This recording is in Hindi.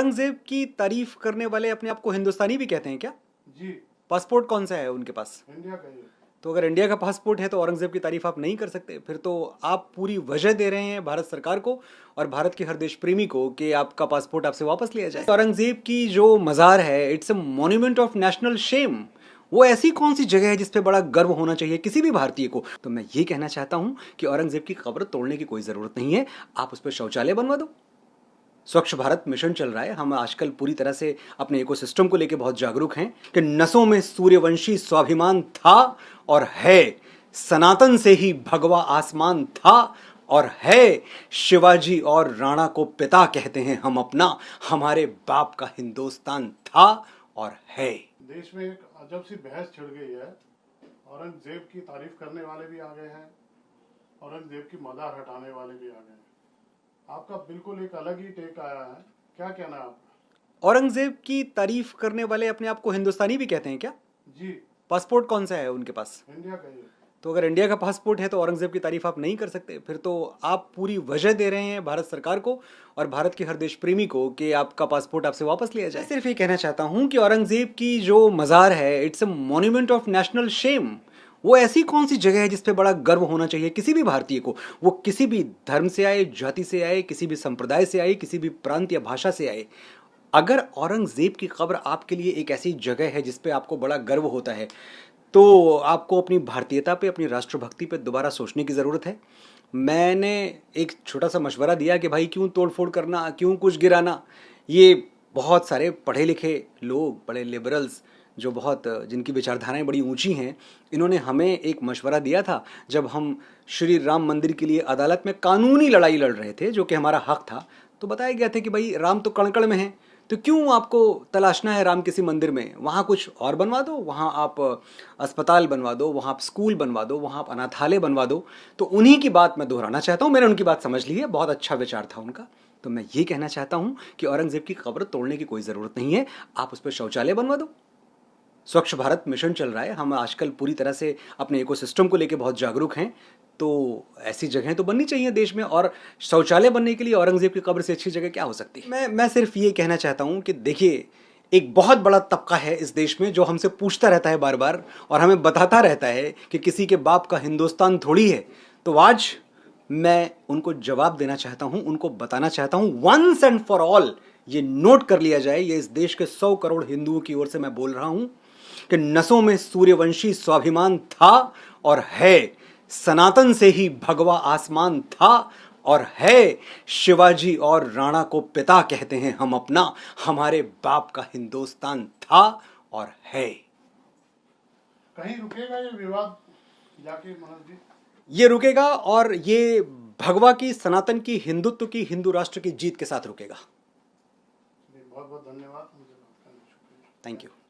औरंगजेब की तारीफ करने वाले अपने आप को हिंदुस्तानी भी कहते हैं क्या? जी। पासपोर्ट कौन सा है उनके पास? इंडिया का ही। तो अगर इंडिया का पासपोर्ट है तो औरंगजेब की तारीफ आप नहीं कर सकते। फिर तो आप पूरी वजह दे रहे हैं भारत सरकार को और भारत के हर देश प्रेमी को कि आपका पासपोर्ट आपसे वापस लिया जाए। औरंगजेब की जो मज़ार है, it's a monument of national shame. वो ऐसी कौन सी जगह है जिस पे बड़ा गर्व होना चाहिए किसी भी भारतीय को? तो मैं ये कहना चाहता हूं कि औरंगजेब की कब्र तोड़ने की कोई ज़रूरत नहीं है, आप उस पर शौचालय बनवा दो। स्वच्छ भारत मिशन चल रहा है, हम आजकल पूरी तरह से अपने इकोसिस्टम को लेकर बहुत जागरूक हैं कि नसों में सूर्यवंशी स्वाभिमान था और है, सनातन से ही भगवा आसमान था और है, शिवाजी और राणा को पिता कहते हैं हम अपना, हमारे बाप का हिंदुस्तान था और है। देश में एक अजब सी बहस छिड़ गई है। औरंगजेब की तारीफ करने वाले भी आ गए हैं, औरंगजेब की मज़ार हटाने वाले भी आ गए हैं। आपका बिल्कुल एक अलग ही टेक आया है, क्या कहना है आपका? औरंगजेब की तारीफ करने वाले अपने आप को हिंदुस्तानी भी कहते हैं क्या? जी। पासपोर्ट कौन सा है उनके पास? इंडिया का ही। तो अगर इंडिया का पासपोर्ट है तो औरंगजेब की तारीफ आप नहीं कर सकते। फिर तो आप पूरी वजह दे रहे हैं भारत सरकार को और भारत के हर देश प्रेमी को कि आपका पासपोर्ट आपसे वापस लिया जाए। सिर्फ ये कहना चाहता हूं कि औरंगजेब की जो मज़ार है, it's a monument of national shame. वो ऐसी कौन सी जगह है जिस पे बड़ा गर्व होना चाहिए किसी भी भारतीय को? वो किसी भी धर्म से आए, जाति से आए, किसी भी संप्रदाय से आए, किसी भी प्रांत या भाषा से आए। अगर औरंगजेब की कब्र आपके लिए एक ऐसी जगह है जिस पे आपको बड़ा गर्व होता है, तो आपको अपनी भारतीयता पे, अपनी राष्ट्रभक्ति पे दोबारा सोचने की ज़रूरत है। मैंने एक छोटा सा मशवरा दिया कि भाई क्यों तोड़फोड़ करना, क्यों कुछ गिराना। ये बहुत सारे पढ़े लिखे लोग, बड़े लिबरल्स, जो बहुत जिनकी विचारधाराएं बड़ी ऊंची हैं, इन्होंने हमें एक मशवरा दिया था जब हम श्री राम मंदिर के लिए अदालत में कानूनी लड़ाई लड़ रहे थे, जो कि हमारा हक था। तो बताया गया था कि भाई राम तो कण-कण में हैं, तो क्यों आपको तलाशना है राम किसी मंदिर में? वहाँ कुछ और बनवा दो, वहाँ आप अस्पताल बनवा दो, वहाँ आप स्कूल बनवा दो, वहाँ आप अनाथालय बनवा दो। तो उन्हीं की बात मैं दोहराना चाहता हूँ। मैंने उनकी बात समझ ली है, बहुत अच्छा विचार था उनका। तो मैं ये कहना चाहता हूँ कि औरंगजेब की कब्र तोड़ने की कोई ज़रूरत नहीं है, आप उस पर शौचालय बनवा दो। स्वच्छ भारत मिशन चल रहा है, हम आजकल पूरी तरह से अपने इकोसिस्टम को लेकर बहुत जागरूक हैं। तो ऐसी जगहें तो बननी चाहिए देश में, और शौचालय बनने के लिए औरंगजेब की कब्र से अच्छी जगह क्या हो सकती है? मैं सिर्फ ये कहना चाहता हूँ कि देखिए, एक बहुत बड़ा तबका है इस देश में जो हमसे पूछता रहता है बार बार और हमें बताता रहता है कि किसी के बाप का हिंदुस्तान थोड़ी है। तो आज मैं उनको जवाब देना चाहता हूं, उनको बताना चाहता हूं, वंस एंड फॉर ऑल ये नोट कर लिया जाए, ये इस देश के 100 करोड़ हिंदुओं की ओर से मैं बोल रहा हूं कि नसों में सूर्यवंशी स्वाभिमान था और है, सनातन से ही भगवा आसमान था और है, शिवाजी और राणा को पिता कहते हैं हम अपना, हमारे बाप का हिंदुस्तान था और है। कहीं रुकेगा ये विवाद जाके मनोज जी? ये रुकेगा और ये भगवा की, सनातन की, हिंदुत्व की, हिंदू राष्ट्र की जीत के साथ रुकेगा। बहुत बहुत धन्यवाद, मुझे बात करने के लिए। Thank you.